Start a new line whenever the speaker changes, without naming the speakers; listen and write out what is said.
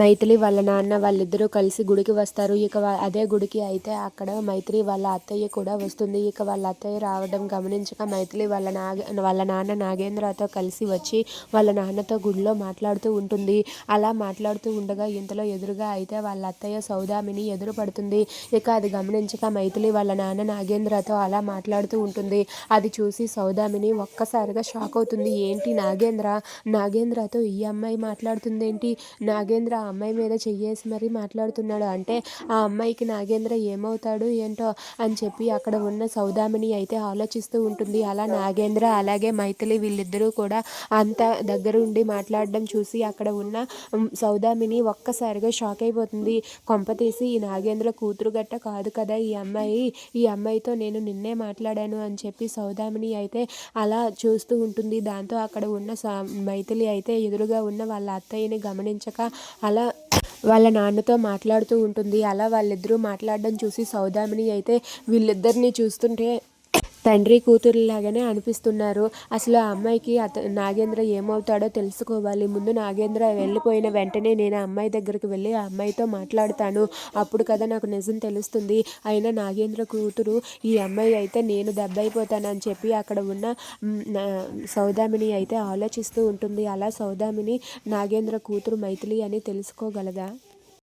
మైథిలి వాళ్ళ నాన్న వాళ్ళిద్దరూ కలిసి గుడికి వస్తారు. ఇక అదే గుడికి అయితే అక్కడ మైథిలి వాళ్ళ అత్తయ్య కూడా వస్తుంది. ఇక వాళ్ళ అత్తయ్య రావడం గమనించక మైథిలి వాళ్ళ నాన్న నాగేంద్రతో కలిసి వచ్చి వాళ్ళ నాన్నతో గుడిలో మాట్లాడుతూ ఉంటుంది. అలా మాట్లాడుతూ ఉండగా ఇంతలో ఎదురుగా అయితే వాళ్ళ అత్తయ్య సౌదామిని ఎదురు పడుతుంది. ఇక అది గమనించక మైథిలి వాళ్ళ నాన్న నాగేంద్రతో అలా మాట్లాడుతూ ఉంటుంది. అది చూసి సౌదామిని ఒక్కసారిగా షాక్ అవుతుంది. ఏంటి నాగేంద్రతో ఈ అమ్మాయి మాట్లాడుతుందేంటి? నాగేంద్ర ఆ అమ్మాయి మీద చెయ్యేసి మరీ మాట్లాడుతున్నాడు అంటే ఆ అమ్మాయికి నాగేంద్ర ఏమవుతాడు ఏంటో అని చెప్పి అక్కడ ఉన్న సౌదామిని అయితే ఆలోచిస్తూ ఉంటుంది. అలా నాగేంద్ర అలాగే మైథిలి వీళ్ళిద్దరూ కూడా అంత దగ్గరుండి మాట్లాడడం చూసి అక్కడ ఉన్న సౌదామిని ఒక్కసారిగా షాక్ అయిపోతుంది. కొంపతీసి ఈ నాగేంద్ర కూతురు గట్ట కాదు కదా ఈ అమ్మాయితో నేను నిన్నే మాట్లాడాను అని చెప్పి సౌదామిని అయితే అలా చూస్తూ ఉంటుంది. దాంతో అక్కడ ఉన్న మైథిలి అయితే ఎదురుగా ఉన్న వాళ్ళ అత్తయ్యని గమనించక అలా వాళ్ళ నాన్నతో మాట్లాడుతూ ఉంటుంది. అలా వాళ్ళిద్దరూ మాట్లాడడం చూసి సౌదామిని అయితే వీళ్ళిద్దరిని చూస్తుంటే తండ్రి కూతురులాగానే అనిపిస్తున్నారు. అసలు ఆ అమ్మాయికి నాగేంద్ర ఏమవుతాడో తెలుసుకోవాలి. ముందు నాగేంద్ర వెళ్ళిపోయిన వెంటనే నేను ఆ అమ్మాయి దగ్గరికి వెళ్ళి ఆ అమ్మాయితో మాట్లాడుతాను. అప్పుడు కదా నాకు నిజం తెలుస్తుంది. అయినా నాగేంద్ర కూతురు ఈ అమ్మాయి అయితే నేను దెబ్బైపోతానని చెప్పి అక్కడ ఉన్న సౌదామిని అయితే ఆలోచిస్తూ ఉంటుంది. అలా సౌదామిని నాగేంద్ర కూతురు మైథిలి అని తెలుసుకోగలదా?